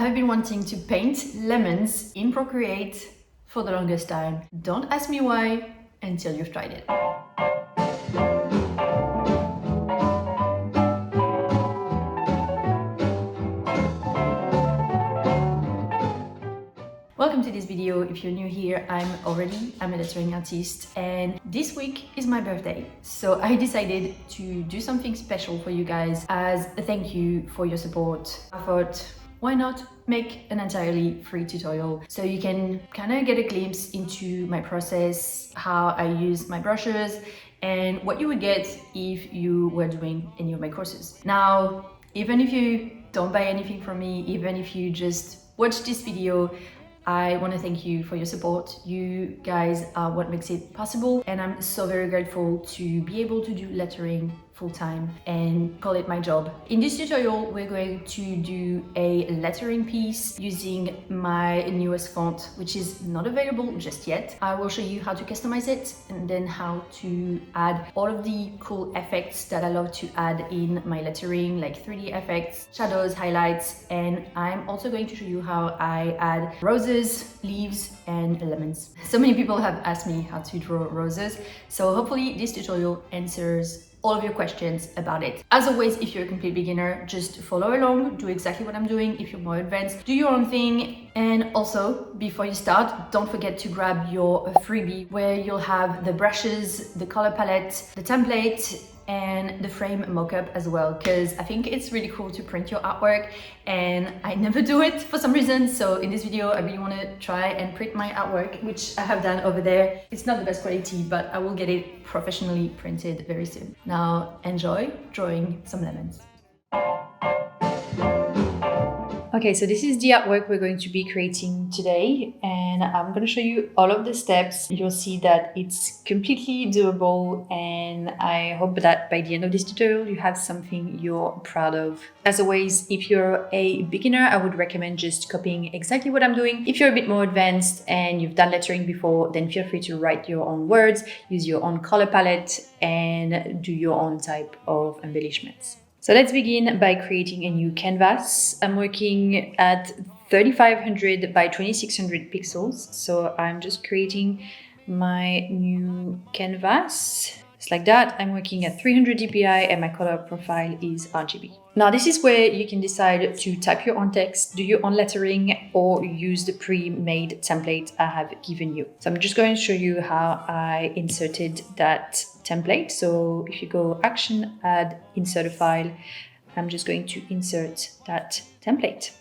have been wanting to paint lemons in Procreate for the longest time. Don't ask me why until you've tried it. Welcome to this video. If you're new here, I'm a lettering artist, and this week is my birthday. So I decided to do something special for you guys as a thank you for your support. I thought, why not make an entirely free tutorial so you can kind of get a glimpse into my process, how I use my brushes, and what you would get if you were doing any of my courses. Now, even if you don't buy anything from me, even if you just watch this video, I want to thank you for your support. You guys are what makes it possible, and I'm so very grateful to be able to do lettering full-time and call it my job. In this tutorial, we're going to do a lettering piece using my newest font, which is not available just yet. I will show you how to customize it and then how to add all of the cool effects that I love to add in my lettering, like 3D effects, shadows, highlights, and I'm also going to show you how I add roses, leaves, and lemons. So many people have asked me how to draw roses, so hopefully this tutorial answers all of your questions about it. As always, if you're a complete beginner, just follow along, do exactly what I'm doing. If you're more advanced, do your own thing. And also, before you start, don't forget to grab your freebie where you'll have the brushes, the color palette, the template, and the frame mockup as well, because I think it's really cool to print your artwork and I never do it for some reason. So in this video, I really want to try and print my artwork, which I have done over there. It's not the best quality, but I will get it professionally printed very soon. Now enjoy drawing some lemons. Okay, so this is the artwork we're going to be creating today, and I'm going to show you all of the steps. You'll see that it's completely doable, and I hope that by the end of this tutorial you have something you're proud of. As always, if you're a beginner, I would recommend just copying exactly what I'm doing. If you're a bit more advanced and you've done lettering before, then feel free to write your own words, use your own color palette, and do your own type of embellishments. So let's begin by creating a new canvas. I'm working at 3500 by 2600 pixels. So I'm just creating my new canvas. It's like that. I'm working at 300 dpi and my color profile is RGB. Now this is where you can decide to type your own text, do your own lettering, or use the pre-made template I have given you. So I'm just going to show you how I inserted that template. So if you go Action, Add, Insert a File, I'm just going to insert that template.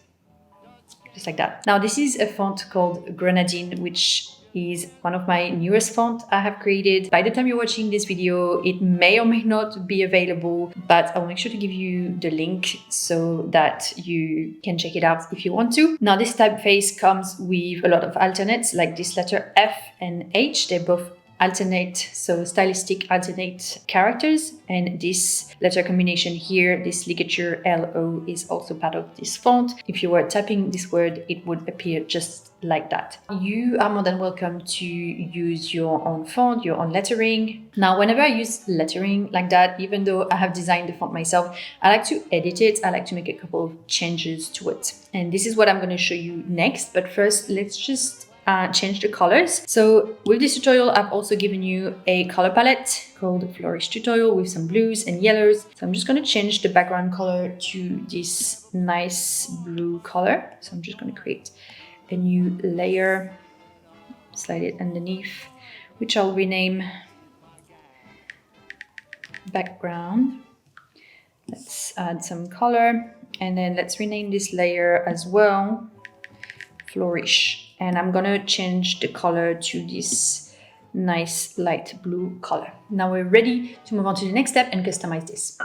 Just like that. Now this is a font called Grenadine, which is one of my newest fonts I have created. By the time you're watching this video, it may or may not be available, but I'll make sure to give you the link so that you can check it out if you want to. Now this typeface comes with a lot of alternates, like this letter F and H. They're both alternate, so stylistic alternate characters, and this letter combination here, this ligature LO, is also part of this font. If you were typing this word, it would appear just like that. You are more than welcome to use your own font, your own lettering. Now, whenever I use lettering like that, even though I have designed the font myself, I like to edit it. I like to make a couple of changes to it. And this is what I'm going to show you next. But first, let's just change the colors. So with this tutorial, I've also given you a color palette called Flourish tutorial with some blues and yellows. So I'm just going to change the background color to this nice blue color. So I'm just going to create a new layer, slide it underneath, which I'll rename background. Let's add some color, and then let's rename this layer as well Flourish. And I'm gonna change the color to this nice light blue color. Now we're ready to move on to the next step and customize this.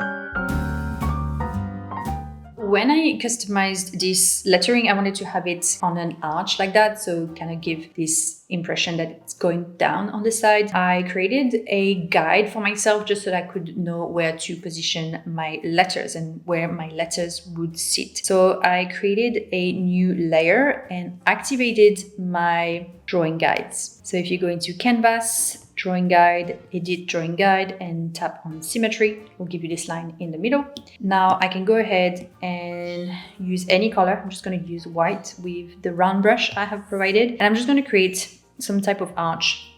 When I customized this lettering, I wanted to have it on an arch like that, so kind of give this impression that it's going down on the side. I created a guide for myself just so that I could know where to position my letters and where my letters would sit. So I created a new layer and activated my drawing guides. So if you go into Canvas, drawing guide, edit drawing guide, and tap on symmetry. It will give you this line in the middle. Now I can go ahead and use any color. I'm just going to use white with the round brush I have provided. And I'm just going to create some type of arch,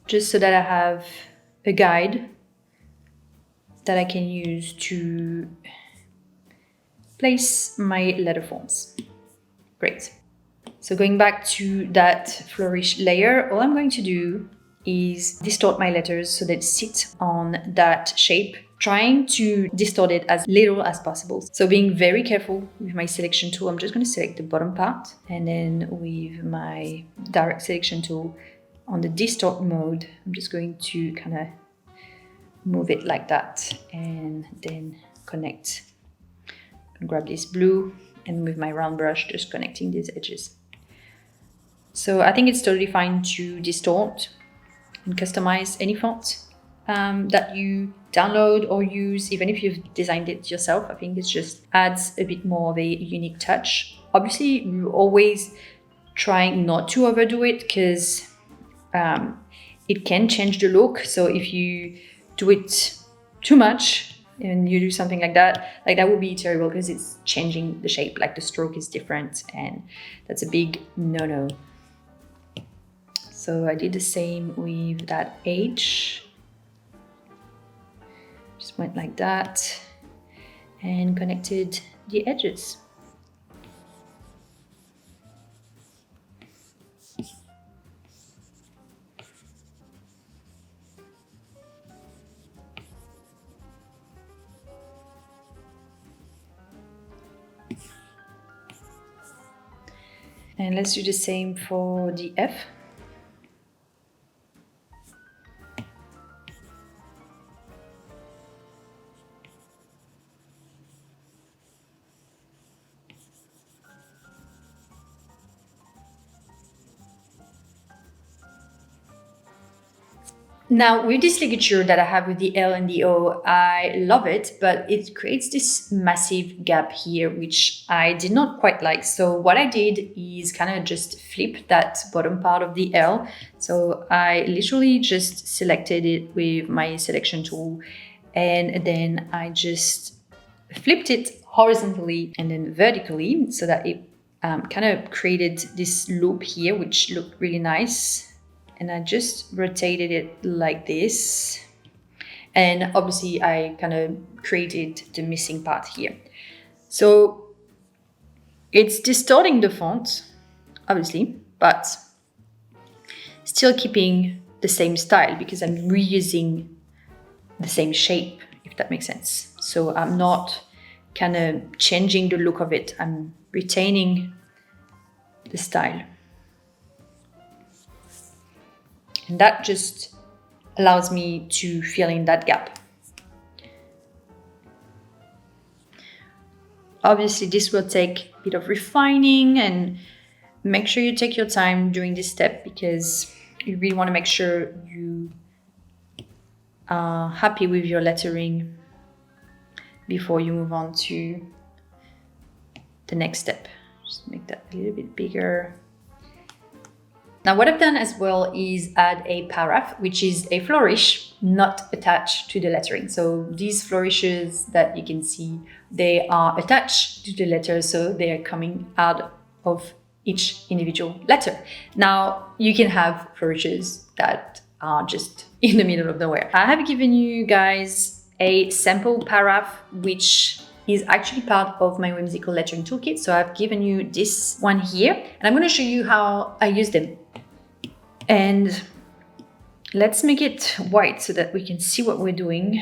just so that I have a guide that I can use to place my letter forms. Great. So going back to that Flourish layer, all I'm going to do is distort my letters so they sit on that shape, trying to distort it as little as possible. So being very careful with my selection tool, I'm just going to select the bottom part, and then with my direct selection tool on the distort mode, I'm just going to kind of move it like that and then connect. Grab this blue and with my round brush, just connecting these edges. So I think it's totally fine to distort and customize any font that you download or use, even if you've designed it yourself. I think it just adds a bit more of a unique touch. Obviously, you're always trying not to overdo it, because it can change the look. So if you do it too much and you do something like that would be terrible, because it's changing the shape, like the stroke is different, and that's a big no-no. So I did the same with that H. Just went like that and connected the edges. And let's do the same for the F. Now, with this ligature that I have with the L and the O, I love it, but it creates this massive gap here, which I did not quite like. So what I did is kind of just flip that bottom part of the L. So I literally just selected it with my selection tool, and then I just flipped it horizontally and then vertically, so that it kind of created this loop here, which looked really nice. And I just rotated it like this. And obviously I kind of created the missing part here. So it's distorting the font, obviously, but still keeping the same style, because I'm reusing the same shape, if that makes sense. So I'm not kind of changing the look of it. I'm retaining the style. And that just allows me to fill in that gap. Obviously, this will take a bit of refining, and make sure you take your time during this step, because you really want to make sure you are happy with your lettering before you move on to the next step. Just make that a little bit bigger. Now, what I've done as well is add a paragraph, which is a flourish not attached to the lettering. So these flourishes that you can see, they are attached to the letter, so they are coming out of each individual letter. Now, you can have flourishes that are just in the middle of nowhere. I have given you guys a sample paragraph, which is actually part of my whimsical lettering toolkit. So I've given you this one here, and I'm going to show you how I use them. And let's make it white so that we can see what we're doing.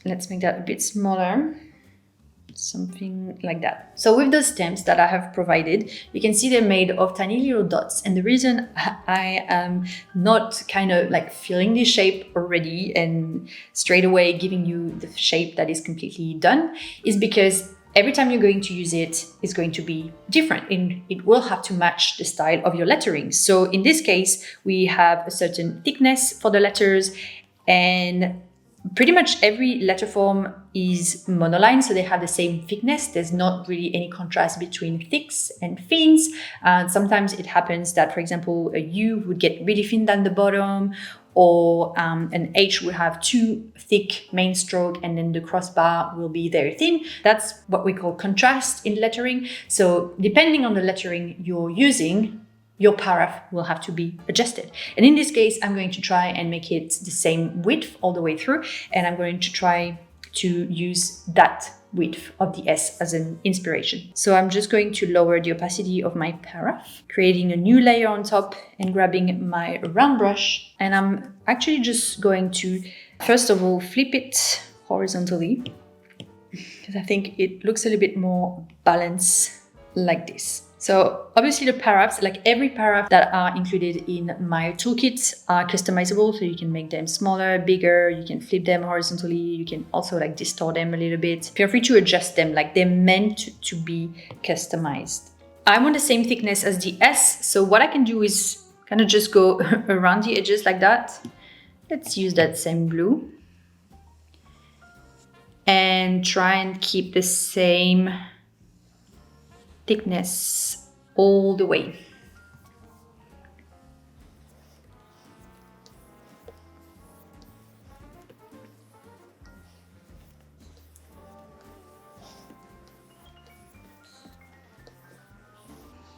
Let's make that a bit smaller, something like that. So with those stamps that I have provided, you can see they're made of tiny little dots. And the reason I am not kind of like filling this shape already and straight away giving you the shape that is completely done is because every time you're going to use it, it's going to be different, and it will have to match the style of your lettering. So in this case, we have a certain thickness for the letters, and Pretty much every letter form is monoline, so they have the same thickness. There's not really any contrast between thicks and thins. Sometimes it happens that, for example, a U would get really thin down the bottom, or an H will have too thick main stroke and then the crossbar will be very thin. That's what we call contrast in lettering. So depending on the lettering you're using, your paragraph will have to be adjusted. And in this case, I'm going to try and make it the same width all the way through. And I'm going to try to use that width of the S as an inspiration. So I'm just going to lower the opacity of my paragraph, creating a new layer on top and grabbing my round brush. And I'm actually just going to, first of all, flip it horizontally, because I think it looks a little bit more balanced like this. So obviously the paragraphs, like every paragraph that are included in my toolkit, are customizable. So you can make them smaller, bigger, you can flip them horizontally, you can also like distort them a little bit. Feel free to adjust them, like they're meant to be customized. I want the same thickness as the S. So what I can do is kind of just go around the edges like that. Let's use that same blue. And try and keep the same thickness all the way.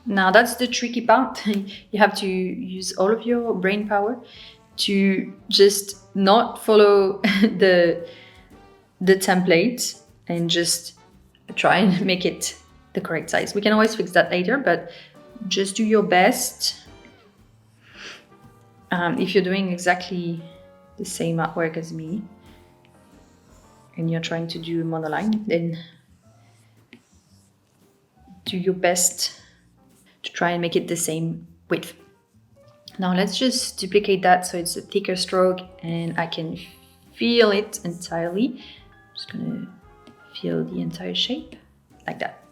Now that's the tricky part. You have to use all of your brain power to just not follow the template and just try and make it the correct size. We can always fix that later, but just do your best. If you're doing exactly the same artwork as me and you're trying to do a monoline, then do your best to try and make it the same width. Now let's just duplicate that so it's a thicker stroke and I can feel it entirely. I'm just gonna feel the entire shape like that.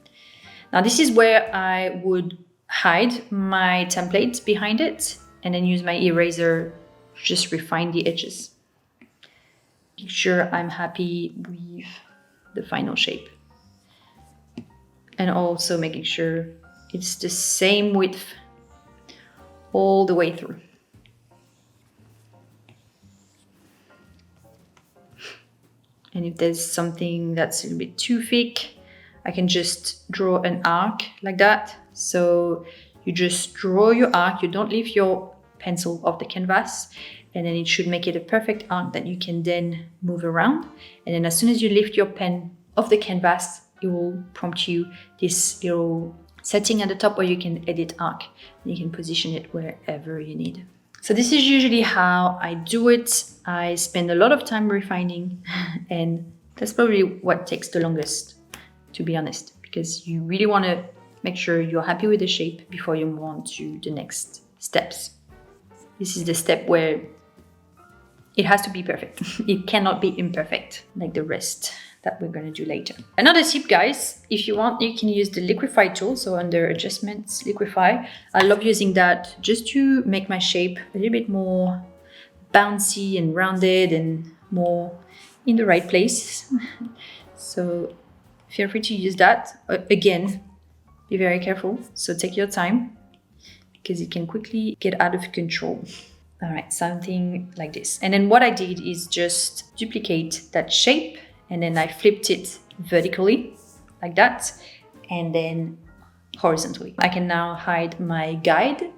Now this is where I would hide my template behind it and then use my eraser to just refine the edges. Make sure I'm happy with the final shape. And also making sure it's the same width all the way through. And if there's something that's a little bit too thick, I can just draw an arc like that. So you just draw your arc, you don't leave your pencil off the canvas, and then it should make it a perfect arc that you can then move around. And then as soon as you lift your pen off the canvas, it will prompt you this little setting at the top where you can edit arc. You can position it wherever you need. So this is usually how I do it. I spend a lot of time refining, and that's probably what takes the longest, to be honest, because you really want to make sure you're happy with the shape before you move on to the next steps. This is the step where it has to be perfect. It cannot be imperfect like the rest that we're going to do later. Another tip, guys, if you want, you can use the liquify tool. So under adjustments, liquify. I love using that just to make my shape a little bit more bouncy and rounded and more in the right place. So feel free to use that. Again, be very careful. So take your time because it can quickly get out of control. All right, something like this. And then what I did is just duplicate that shape, and then I flipped it vertically like that, and then horizontally. I can now hide my guide.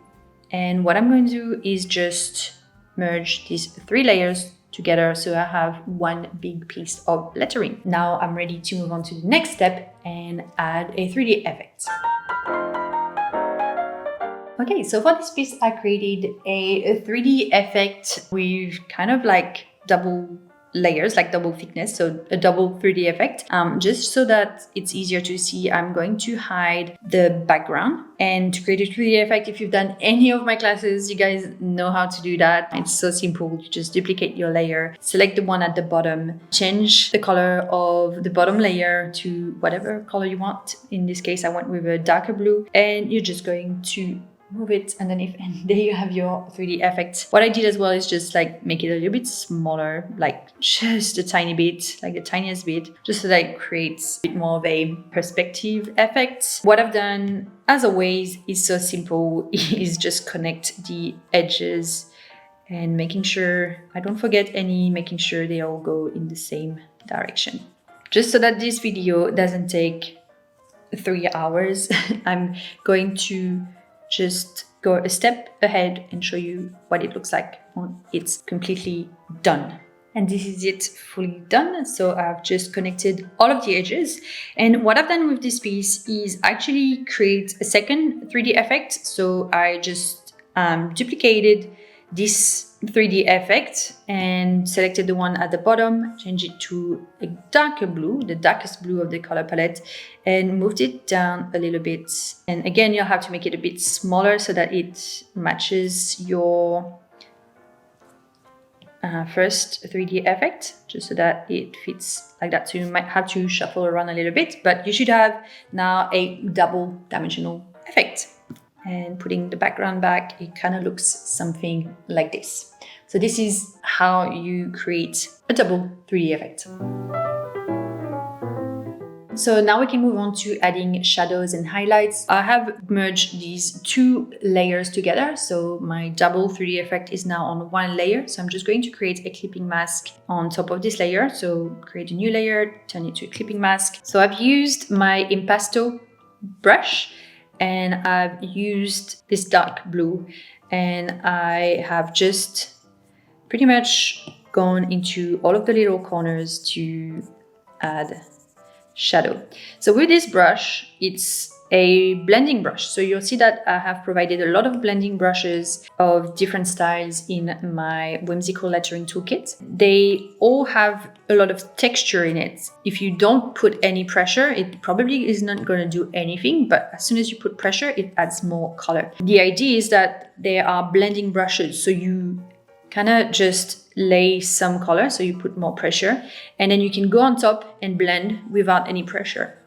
And what I'm going to do is just merge these 3 layers together so I have one big piece of lettering. Now I'm ready to move on to the next step and add a 3D effect. Okay, so for this piece, I created a 3D effect with kind of like double layers, like double thickness, so a double 3D effect. Just so that it's easier to see, I'm going to hide the background. And to create a 3D effect, if you've done any of my classes, you guys know how to do that. It's so simple. You just duplicate your layer, select the one at the bottom, change the color of the bottom layer to whatever color you want. In this case, I went with a darker blue, and you're just going to move it underneath, and there you have your 3D effect. What I did as well is just like make it a little bit smaller, like just a tiny bit, like the tiniest bit, just so that it creates a bit more of a perspective effect. What I've done, as always, is so simple, is just connect the edges and making sure I don't forget any, making sure they all go in the same direction. Just so that this video doesn't take 3 hours, I'm going to just go a step ahead and show you what it looks like when it's completely done. And this is it fully done. So I've just connected all of the edges. And what I've done with this piece is actually create a second 3D effect. So I just duplicated this 3D effect and selected the one at the bottom, changed it to a darker blue, the darkest blue of the color palette, and moved it down a little bit. And again, you'll have to make it a bit smaller so that it matches your first 3D effect, just so that it fits like that. So you might have to shuffle around a little bit, but you should have now a double dimensional effect. And putting the background back, it kind of looks something like this. So this is how you create a double 3D effect. So now we can move on to adding shadows and highlights. I have merged these two layers together. So my double 3D effect is now on one layer. So I'm just going to create a clipping mask on top of this layer. So create a new layer, turn it to a clipping mask. So I've used my impasto brush, and I've used this dark blue, and I have just pretty much gone into all of the little corners to add shadow. So with this brush, it's a blending brush. So you'll see that I have provided a lot of blending brushes of different styles in my whimsical lettering toolkit. They all have a lot of texture in it. If you don't put any pressure, it probably is not going to do anything, but as soon as you put pressure, it adds more color. The idea is that there are blending brushes, so you kind of just lay some color, so you put more pressure, and then you can go on top and blend without any pressure.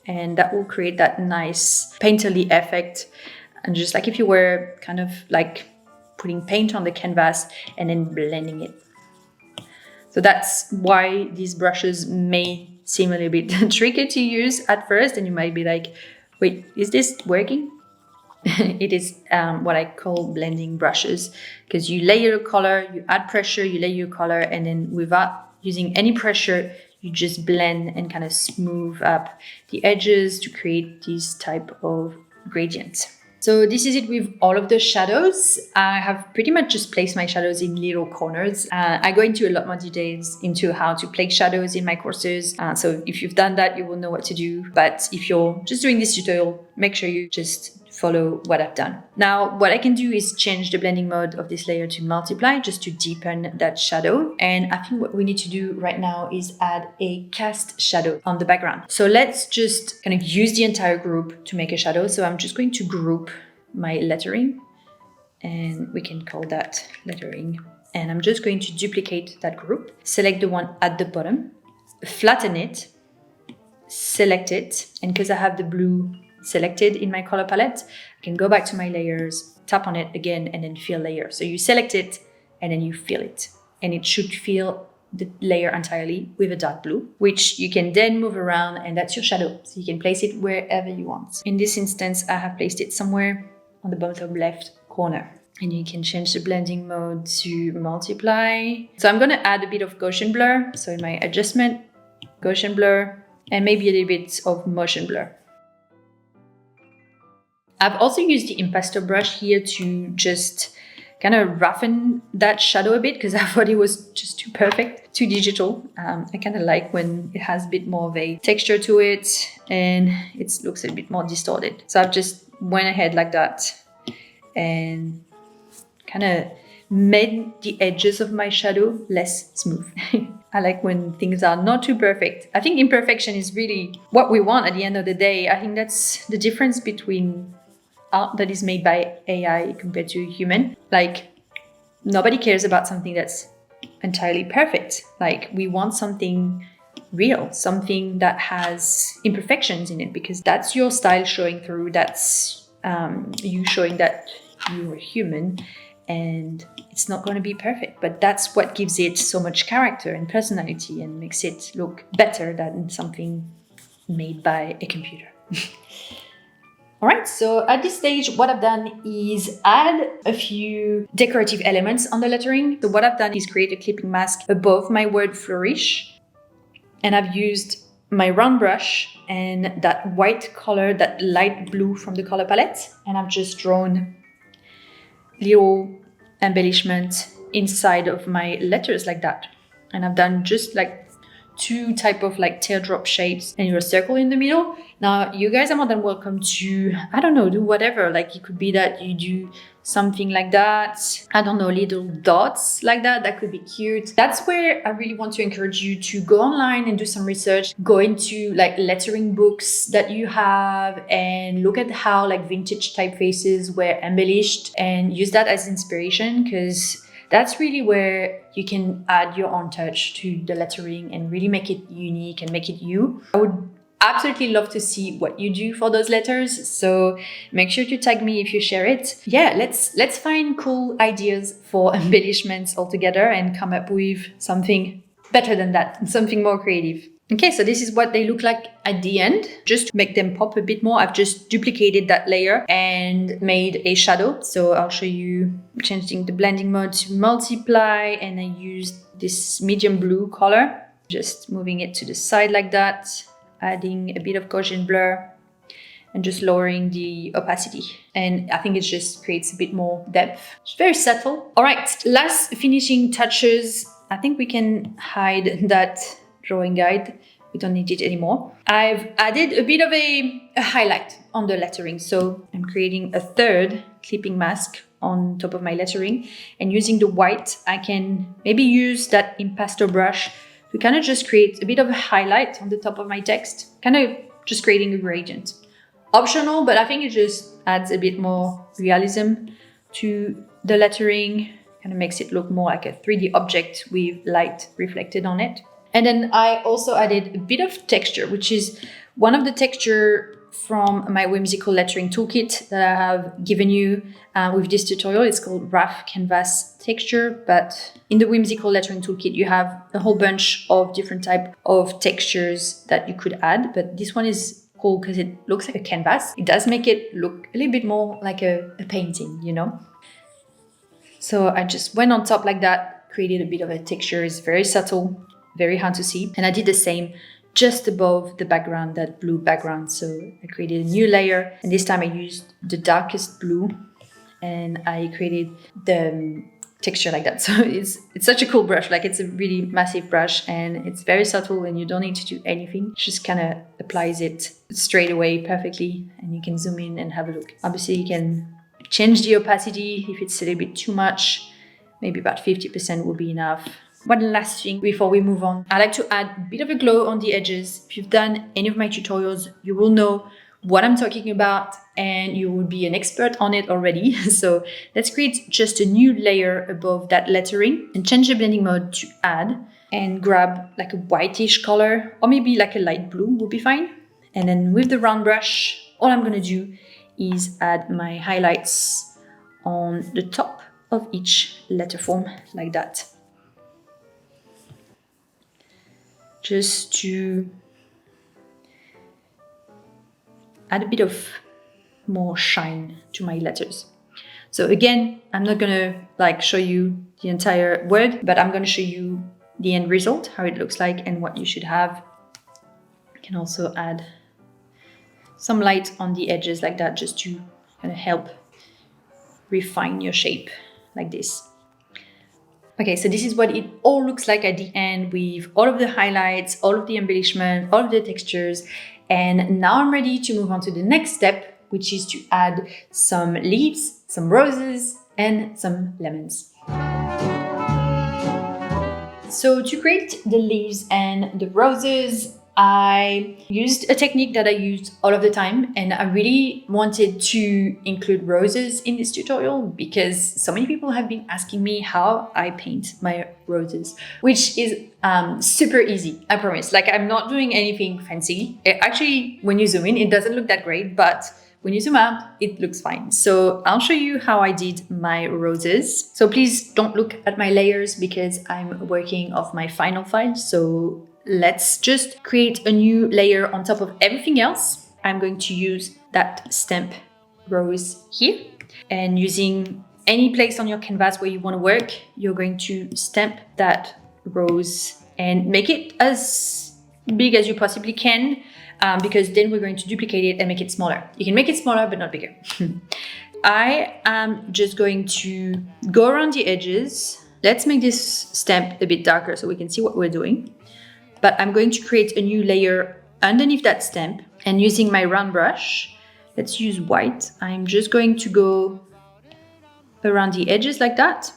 And that will create that nice painterly effect. And just like if you were kind of like putting paint on the canvas and then blending it. So that's why these brushes may seem a little bit tricky to use at first. And you might be like, wait, is this working? It is what I call blending brushes, because you layer a color, you add pressure, you layer your color, and then without using any pressure, you just blend and kind of smooth up the edges to create this type of gradient. So this is it with all of the shadows. I have pretty much just placed my shadows in little corners. I go into a lot more details into how to place shadows in my courses. So if you've done that, you will know what to do. But if you're just doing this tutorial, make sure you just follow what I've done. Now, what I can do is change the blending mode of this layer to multiply, just to deepen that shadow. And I think what we need to do right now is add a cast shadow on the background. So let's just kind of use the entire group to make a shadow. So I'm just going to group my lettering, and we can call that lettering. And I'm just going to duplicate that group, select the one at the bottom, flatten it, select it, and because I have the blue selected in my color palette, I can go back to my layers, tap on it again, and then fill layer. So you select it and then you fill it, and it should fill the layer entirely with a dark blue, which you can then move around, and that's your shadow. So you can place it wherever you want. In this instance, I have placed it somewhere on the bottom left corner. And you can change the blending mode to multiply. So I'm going to add a bit of Gaussian blur. So in my adjustment, Gaussian blur, and maybe a little bit of motion blur. I've also used the impasto brush here to just kind of roughen that shadow a bit, because I thought it was just too perfect, too digital. I kind of like when it has a bit more of a texture to it and it looks a bit more distorted. So I've just went ahead like that and kind of made the edges of my shadow less smooth. I like when things are not too perfect. I think imperfection is really what we want at the end of the day. I think that's the difference between art that is made by AI compared to human. Like, nobody cares about something that's entirely perfect. Like, we want something real, something that has imperfections in it, because that's your style showing through. That's you showing that you're human, and it's not going to be perfect, but that's what gives it so much character and personality and makes it look better than something made by a computer. All right, so at this stage, what I've done is add a few decorative elements on the lettering. So what I've done is create a clipping mask above my word flourish. And I've used my round brush and that white color, that light blue from the color palette. And I've just drawn little embellishment inside of my letters like that. And I've done just like 2 type of like teardrop shapes and your circle in the middle. Now you guys are more than welcome to, I don't know, do whatever. Like it could be that you do something like that. I don't know, little dots like that. That could be cute. That's where I really want to encourage you to go online and do some research. Go into like lettering books that you have and look at how like vintage typefaces were embellished and use that as inspiration, because that's really where you can add your own touch to the lettering and really make it unique and make it you. I would absolutely love to see what you do for those letters, so make sure to tag me if you share it. Yeah, let's find cool ideas for embellishments all together and come up with something better than that, something more creative. Okay, so this is what they look like at the end. Just to make them pop a bit more, I've just duplicated that layer and made a shadow. So I'll show you changing the blending mode to multiply, and I used this medium blue color, just moving it to the side like that, adding a bit of Gaussian blur and just lowering the opacity. And I think it just creates a bit more depth. It's very subtle. All right, last finishing touches. I think we can hide that drawing guide. We don't need it anymore. I've added a bit of a highlight on the lettering. So I'm creating a 3rd clipping mask on top of my lettering, and using the white, I can maybe use that impasto brush to kind of just create a bit of a highlight on the top of my text, kind of just creating a gradient. Optional, but I think it just adds a bit more realism to the lettering, kind of makes it look more like a 3D object with light reflected on it. And then I also added a bit of texture, which is one of the texture from my whimsical lettering toolkit that I have given you with this tutorial. It's called Rough Canvas Texture, but in the whimsical lettering toolkit, you have a whole bunch of different type of textures that you could add. But this one is cool because it looks like a canvas. It does make it look a little bit more like a painting, you know? So I just went on top like that, created a bit of a texture. It's very subtle, very hard to see. And I did the same just above the background, that blue background. So I created a new layer, and this time I used the darkest blue and I created the texture like that. So it's such a cool brush. Like, it's a really massive brush and it's very subtle and you don't need to do anything. It just kind of applies it straight away perfectly, and you can zoom in and have a look. Obviously you can change the opacity if it's a little bit too much. Maybe about 50% will be enough. One last thing before we move on. I like to add a bit of a glow on the edges. If you've done any of my tutorials, you will know what I'm talking about and you will be an expert on it already. So let's create just a new layer above that lettering and change the blending mode to add, and grab like a whitish color, or maybe like a light blue will be fine. And then with the round brush, all I'm going to do is add my highlights on the top of each letter form like that. Just to add a bit of more shine to my letters. So again, I'm not gonna like show you the entire word, but I'm gonna show you the end result, how it looks like and what you should have. You can also add some light on the edges like that, just to kind of help refine your shape like this. Okay, so this is what it all looks like at the end, with all of the highlights, all of the embellishment, all of the textures. And now I'm ready to move on to the next step, which is to add some leaves, some roses, and some lemons. So to create the leaves and the roses, I used a technique that I used all of the time, and I really wanted to include roses in this tutorial because so many people have been asking me how I paint my roses, which is super easy, I promise. Like, I'm not doing anything fancy. Actually, when you zoom in, it doesn't look that great, but when you zoom out, it looks fine. So I'll show you how I did my roses. So please don't look at my layers because I'm working off my final file. So let's just create a new layer on top of everything else. I'm going to use that stamp rose here, and using any place on your canvas where you want to work, you're going to stamp that rose and make it as big as you possibly can, because then we're going to duplicate it and make it smaller. You can make it smaller, but not bigger. I am just going to go around the edges. Let's make this stamp a bit darker so we can see what we're doing. But I'm going to create a new layer underneath that stamp, and using my round brush, let's use white. I'm just going to go around the edges like that.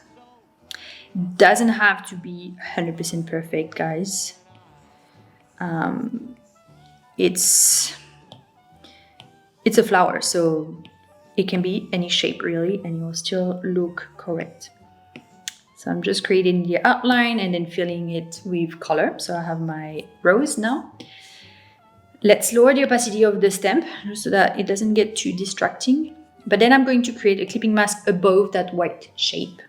Doesn't have to be 100% perfect, guys. It's a flower, so it can be any shape really, and it will still look correct. So I'm just creating the outline and then filling it with color. So I have my rose now. Let's lower the opacity of the stamp so that it doesn't get too distracting. But then I'm going to create a clipping mask above that white shape.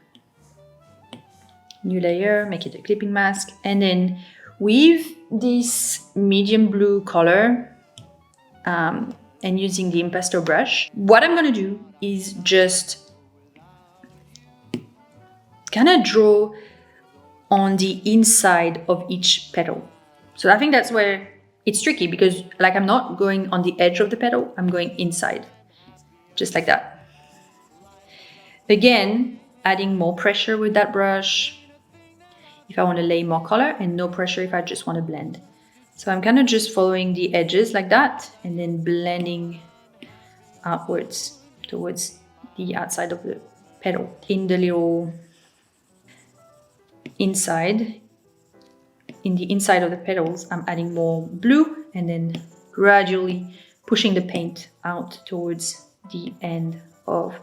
New layer, make it a clipping mask. And then with this medium blue color, and using the impasto brush, what I'm going to do is just kind of draw on the inside of each petal. So I think that's where it's tricky, because like I'm not going on the edge of the petal, I'm going inside, just like that. Again, adding more pressure with that brush if I want to lay more color, and no pressure if I just want to blend. So I'm kind of just following the edges like that and then blending outwards towards the outside of the petal. In the little inside, in the inside of the petals, I'm adding more blue and then gradually pushing the paint out towards the end of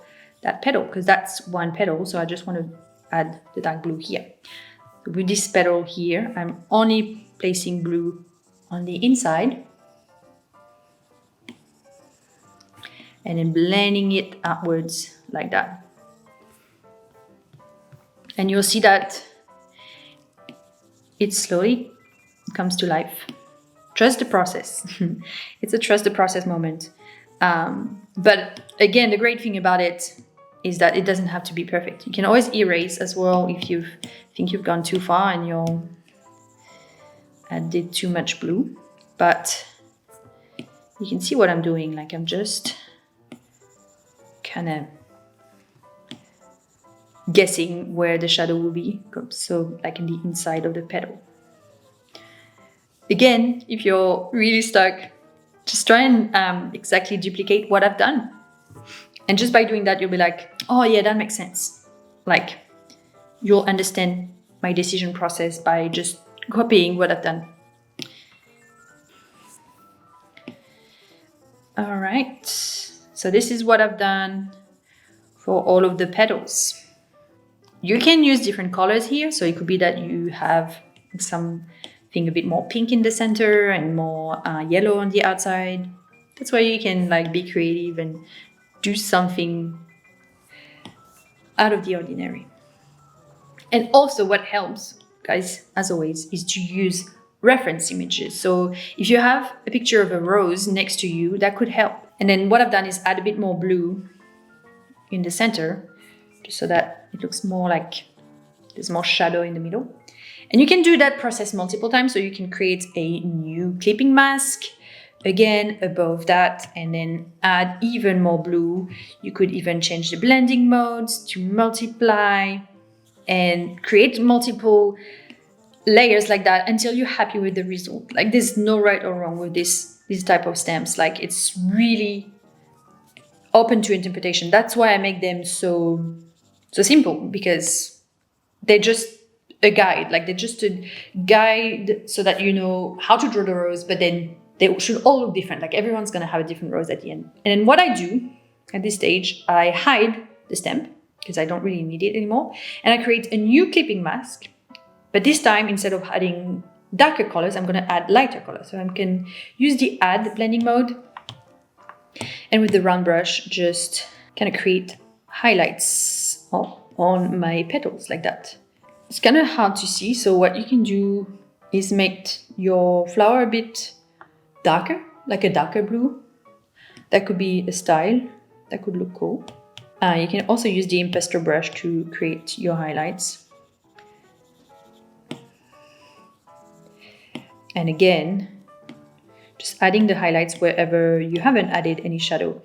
that petal, because that's one petal, so I just want to add the dark blue here. With this petal here, I'm only placing blue on the inside and then blending it outwards like that. And you'll see that it slowly comes to life. Trust the process. It's a trust the process moment. But again, the great thing about it is that it doesn't have to be perfect. You can always erase as well if you think you've gone too far and you'll added too much blue. But you can see what I'm doing. Like I'm just kind of guessing where the shadow will be. So like in the inside of the petal. Again, if you're really stuck, just try and exactly duplicate what I've done. And just by doing that, you'll be like, oh yeah, that makes sense. Like you'll understand my decision process by just copying what I've done. All right, so this is what I've done for all of the petals. You can use different colors here. So it could be that you have something a bit more pink in the center and more yellow on the outside. That's why you can like be creative and do something out of the ordinary. And also what helps, guys, as always, is to use reference images. So if you have a picture of a rose next to you, that could help. And then what I've done is add a bit more blue in the center, just so that it looks more like there's more shadow in the middle. And you can do that process multiple times. So you can create a new clipping mask, again, above that, and then add even more blue. You could even change the blending modes to multiply and create multiple layers like that until you're happy with the result. Like there's no right or wrong with this type of stamps. Like it's really open to interpretation. That's why I make them so simple, because they're just a guide. Like they're just a guide so that you know how to draw the rose, but then they should all look different. Like everyone's gonna have a different rose at the end. And then what I do at this stage, I hide the stamp because I don't really need it anymore. And I create a new clipping mask. But this time, instead of adding darker colors, I'm gonna add lighter colors. So I can use the add blending mode And with the round brush, just kind of create highlights on my petals like that. It's kind of hard to see, so what you can do is make your flower a bit darker, like a darker blue. That could be a style. That could look cool. You can also use the impasto brush to create your highlights. And again, just adding the highlights wherever you haven't added any shadow.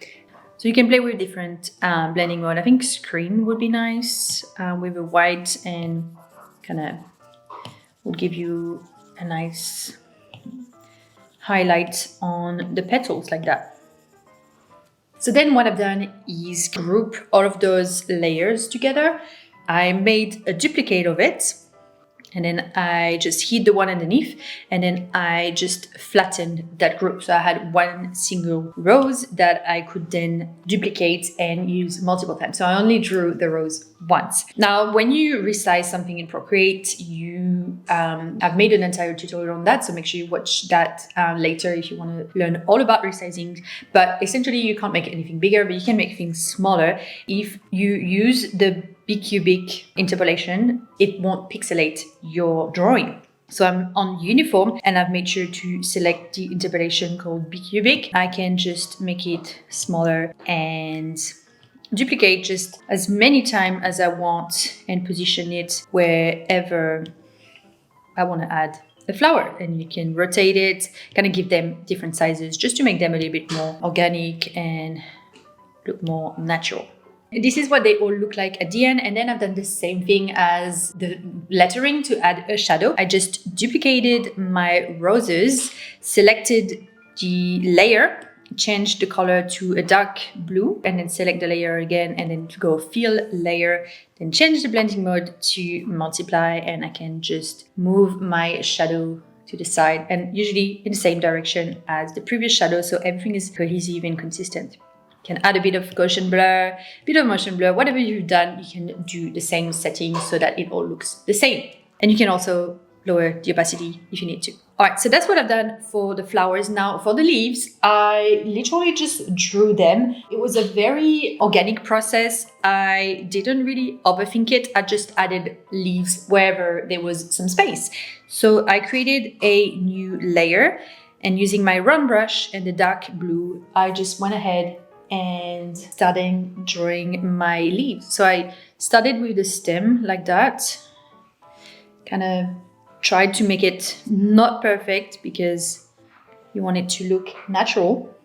So you can play with different blending mode. I think screen would be nice with a white, and kind of will give you a nice highlight on the petals like that. So then what I've done is group all of those layers together. I made a duplicate of it, and then I just hid the one underneath, and then I just flattened that group. So I had one single rose that I could then duplicate and use multiple times. So I only drew the rose once. Now, when you resize something in Procreate, I've made an entire tutorial on that. So make sure you watch that later if you want to learn all about resizing. But essentially, you can't make anything bigger, but you can make things smaller. If you use the bicubic interpolation, it won't pixelate your drawing. So I'm on uniform, and I've made sure to select the interpolation called bicubic. I can just make it smaller and duplicate just as many times as I want and position it wherever I want to add a flower. And you can rotate it, kind of give them different sizes just to make them a little bit more organic and look more natural. This is what they all look like at the end, and then I've done the same thing as the lettering to add a shadow. I just duplicated my roses, selected the layer, changed the color to a dark blue, and then select the layer again, and then go fill layer, then change the blending mode to multiply, and I can just move my shadow to the side, and usually in the same direction as the previous shadow, so everything is cohesive and consistent. You can add a bit of Gaussian blur, a bit of motion blur, whatever you've done, you can do the same settings so that it all looks the same. And you can also lower the opacity if you need to. All right, so that's what I've done for the flowers. Now for the leaves, I literally just drew them. It was a very organic process. I didn't really overthink it. I just added leaves wherever there was some space. So I created a new layer, and using my round brush and the dark blue, I just went ahead and started drawing my leaves. So I started with the stem like that, kind of tried to make it not perfect because you want it to look natural.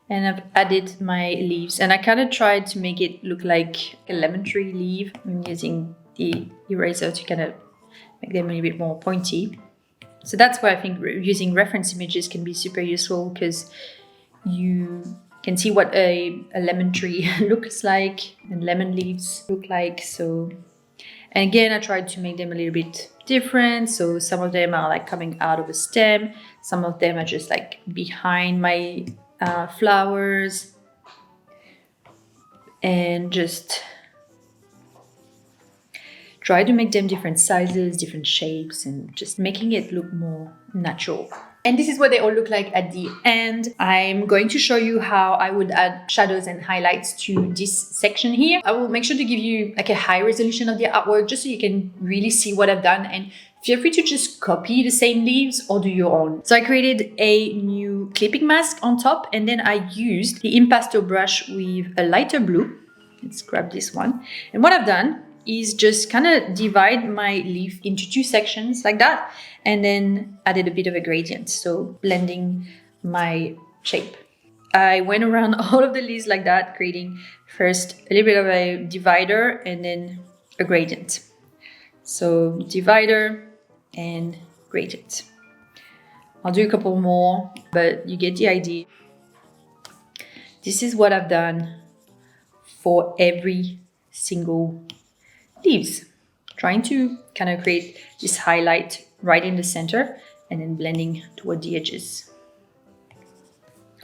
And I've added my leaves, and I kind of tried to make it look like a lemon tree leaf. I'm using the eraser to kind of make them a little bit more pointy. So that's why I think using reference images can be super useful, because you can see what a lemon tree looks like and lemon leaves look like. So, and again, I tried to make them a little bit different. So some of them are like coming out of a stem. Some of them are just like behind my flowers, and just try to make them different sizes, different shapes, and just making it look more natural. And this is what they all look like at the end. I'm going to show you how I would add shadows and highlights to this section here. I will make sure to give you like a high resolution of the artwork just so you can really see what I've done, and feel free to just copy the same leaves or do your own. So I created a new clipping mask on top, and then I used the impasto brush with a lighter blue. Let's grab this one. And what I've done is just kind of divide my leaf into two sections like that, and then added a bit of a gradient, so blending my shape. I went around all of the leaves like that, creating first a little bit of a divider and then a gradient. So divider and gradient. I'll do a couple more, but you get the idea. This is what I've done for every single leaves, trying to kind of create this highlight right in the center and then blending toward the edges.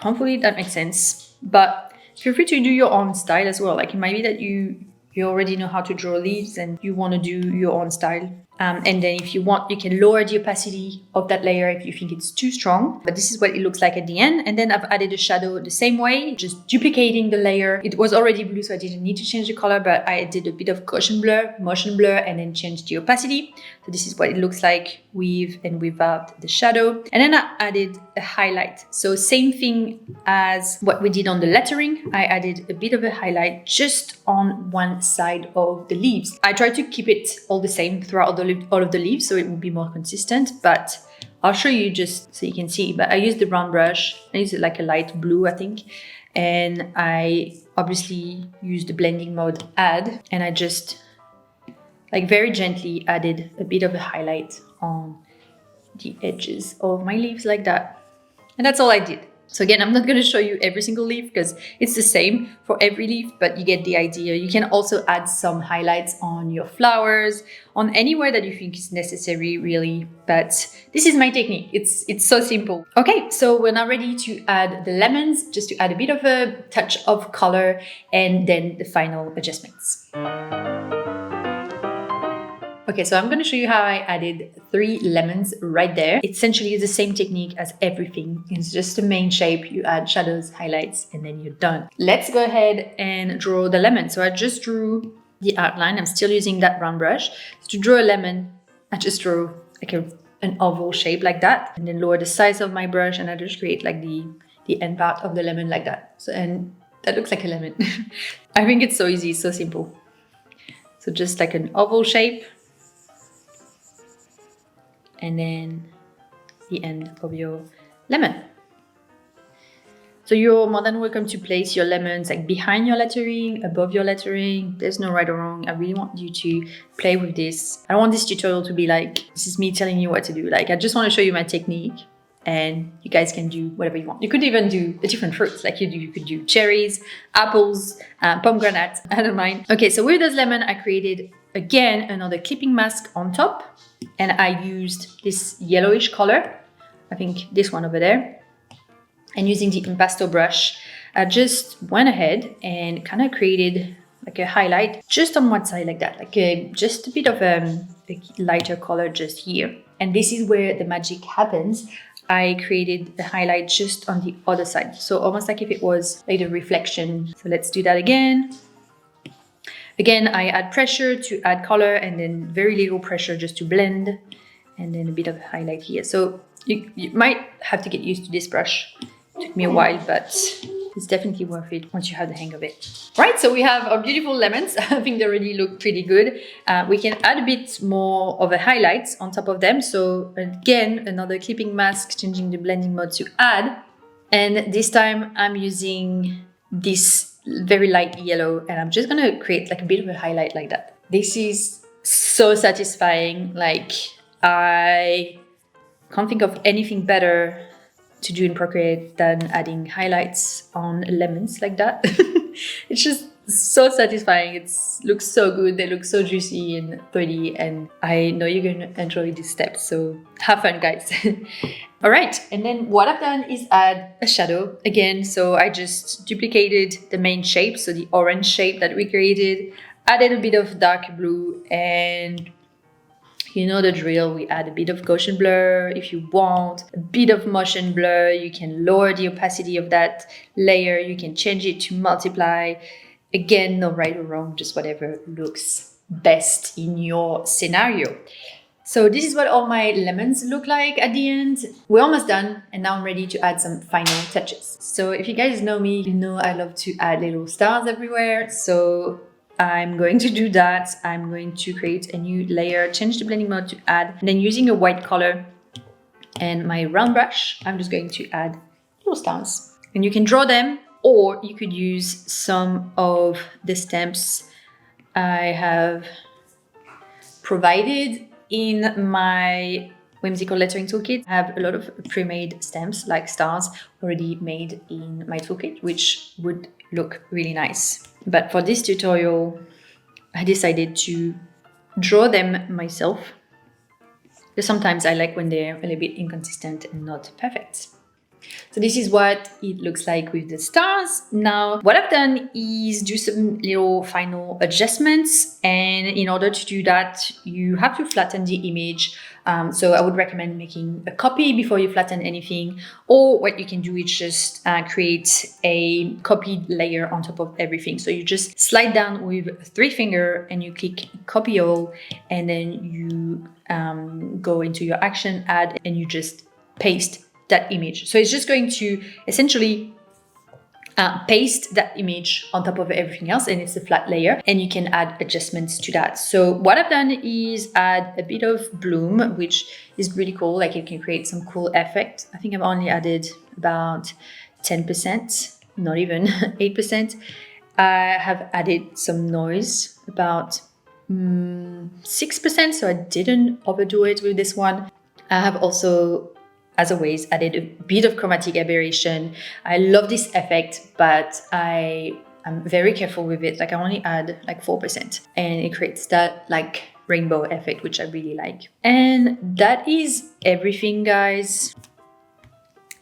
Hopefully that makes sense, but feel free to do your own style as well. Like it might be that you already know how to draw leaves and you want to do your own style. And then if you want, you can lower the opacity of that layer if you think it's too strong. But this is what it looks like at the end. And then I've added a shadow the same way, just duplicating the layer. It was already blue, so I didn't need to change the color, but I did a bit of motion blur, and then changed the opacity. So this is what it looks like with and without the shadow. And then I added a highlight. So same thing as what we did on the lettering. I added a bit of a highlight just on one side of the leaves. I tried to keep it all the same throughout all of the leaves, so it will be more consistent, but I'll show you just so you can see. But I used the round brush. I used it like a light blue, I think. And I obviously used the blending mode add, and I just like very gently added a bit of a highlight on the edges of my leaves like that. And that's all I did. So again, I'm not going to show you every single leaf because it's the same for every leaf, but you get the idea. You can also add some highlights on your flowers, on anywhere that you think is necessary, really. But this is my technique. It's so simple. Okay, so we're now ready to add the lemons, just to add a bit of a touch of color and then the final adjustments. Okay, so I'm going to show you how I added 3 lemons right there. Essentially, it's the same technique as everything. It's just the main shape. You add shadows, highlights, and then you're done. Let's go ahead and draw the lemon. So I just drew the outline. I'm still using that round brush. So to draw a lemon, I just draw like an oval shape like that, and then lower the size of my brush, and I just create like the end part of the lemon like that. So, and that looks like a lemon. I think it's so easy, so simple. So just like an oval shape. And then the end of your lemon. So you're more than welcome to place your lemons like behind your lettering, above your lettering. There's no right or wrong. I really want you to play with this. I don't want this tutorial to be like, this is me telling you what to do. Like, I just want to show you my technique, and you guys can do whatever you want. You could even do the different fruits, like you could do cherries, apples, pomegranates, I don't mind. Okay, so with those lemon, I created again another clipping mask on top, and I used this yellowish color, I think this one over there, and using the impasto brush, I just went ahead and kind of created like a highlight just on one side like that, like just a bit of a lighter color just here. And this is where the magic happens. I created the highlight just on the other side, so almost like if it was like a reflection. So let's do that again. Again, I add pressure to add color, and then very little pressure just to blend, and then a bit of highlight here. So you might have to get used to this brush. It took me a while, but it's definitely worth it once you have the hang of it. Right, so we have our beautiful lemons. I think they already look pretty good. We can add a bit more of a highlight on top of them. So again, another clipping mask, changing the blending mode to add. And this time I'm using this very light yellow, and I'm just gonna create like a bit of a highlight like that. This is so satisfying. Like, I can't think of anything better to do in Procreate than adding highlights on lemons like that. It's just so satisfying. It looks so good. They look so juicy and pretty, and I know you're going to enjoy these steps. So have fun, guys. All right, and then what I've done is add a shadow again. So I just duplicated the main shape, so the orange shape that we created, added a bit of dark blue, and you know the drill. We add a bit of Gaussian blur if you want, a bit of motion blur. You can lower the opacity of that layer. You can change it to multiply. Again, no right or wrong, just whatever looks best in your scenario. So this is what all my lemons look like at the end. We're almost done, and now I'm ready to add some final touches. So if you guys know me, you know I love to add little stars everywhere. So I'm going to do that. I'm going to create a new layer, change the blending mode to add, and then using a white color and my round brush, I'm just going to add little stars. And you can draw them, or you could use some of the stamps I have provided in my whimsical lettering toolkit. I have a lot of pre-made stamps like stars already made in my toolkit, which would look really nice. But for this tutorial, I decided to draw them myself, because sometimes I like when they're a little bit inconsistent and not perfect. So this is what it looks like with the stars. Now, what I've done is do some little final adjustments. And in order to do that, you have to flatten the image. So I would recommend making a copy before you flatten anything. Or what you can do is just create a copied layer on top of everything. So you just slide down with a 3-finger and you click copy all. And then you go into your action, add, and you just paste that image. So it's just going to essentially paste that image on top of everything else, and it's a flat layer, and you can add adjustments to that. So what I've done is add a bit of bloom, which is really cool. Like it can create some cool effect. I think I've only added about 10%, not even 8%. I have added some noise, about 6%, so I didn't overdo it with this one. I have also, as always, added a bit of chromatic aberration. I love this effect, but I'm very careful with it. Like I only add like 4%, and it creates that like rainbow effect, which I really like. And that is everything, guys.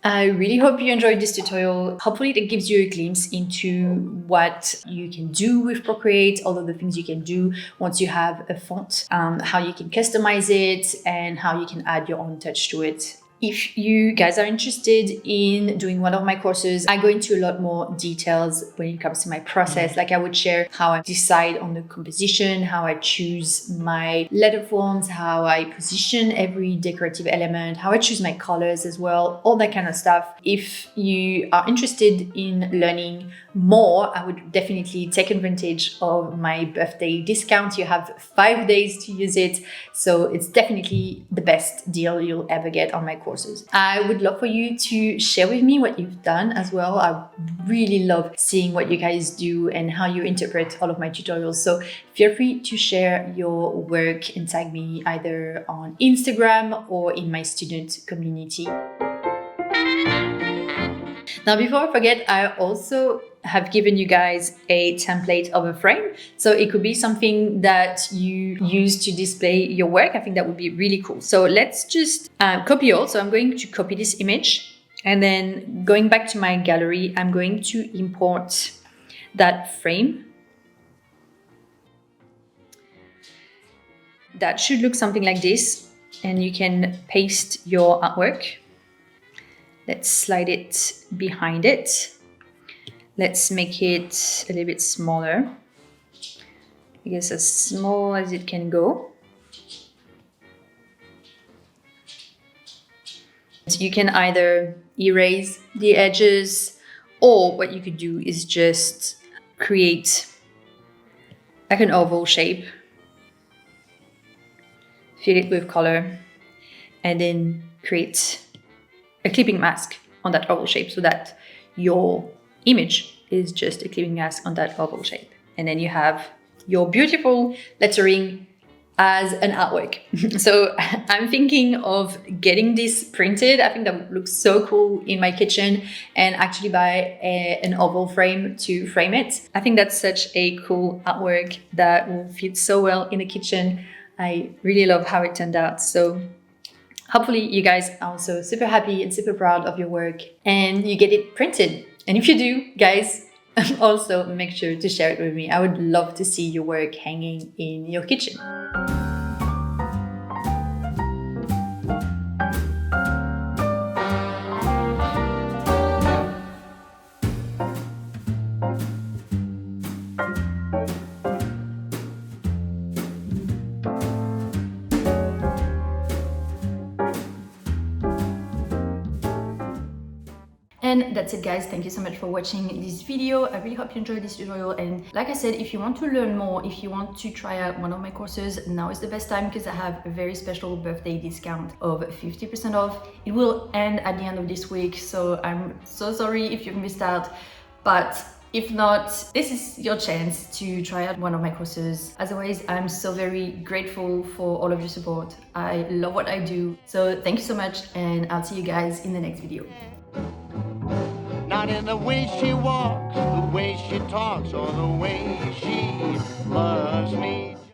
I really hope you enjoyed this tutorial. Hopefully it gives you a glimpse into what you can do with Procreate, all of the things you can do once you have a font, how you can customize it, and how you can add your own touch to it. If you guys are interested in doing one of my courses, I go into a lot more details when it comes to my process. Like I would share how I decide on the composition, how I choose my letterforms, how I position every decorative element, how I choose my colors as well, all that kind of stuff. If you are interested in learning more, I would definitely take advantage of my birthday discount. You have 5 days to use it. So it's definitely the best deal you'll ever get on my courses. I would love for you to share with me what you've done as well. I really love seeing what you guys do and how you interpret all of my tutorials. So feel free to share your work and tag me either on Instagram or in my student community. Now, before I forget, I also have given you guys a template of a frame. So it could be something that you use to display your work. I think that would be really cool. So let's just copy all. So I'm going to copy this image, and then going back to my gallery, I'm going to import that frame. That should look something like this, and you can paste your artwork. Let's slide it behind it. Let's make it a little bit smaller. I guess as small as it can go. So you can either erase the edges, or what you could do is just create like an oval shape, fill it with color, and then create a clipping mask on that oval shape so that your image is just a clipping mask on that oval shape. And then you have your beautiful lettering as an artwork. So I'm thinking of getting this printed. I think that would look so cool in my kitchen, and actually buy an oval frame to frame it. I think that's such a cool artwork that will fit so well in the kitchen. I really love how it turned out. So hopefully you guys are also super happy and super proud of your work and you get it printed. And if you do, guys, also make sure to share it with me. I would love to see your work hanging in your kitchen. And that's it, guys. Thank you so much for watching this video. I really hope you enjoyed this tutorial. And like I said, if you want to learn more, if you want to try out one of my courses, now is the best time, because I have a very special birthday discount of 50% off. It will end at the end of this week, so I'm so sorry if you've missed out. But if not, this is your chance to try out one of my courses. As always, I'm so very grateful for all of your support. I love what I do. So thank you so much, and I'll see you guys in the next video. Not in the way she walks, the way she talks, or the way she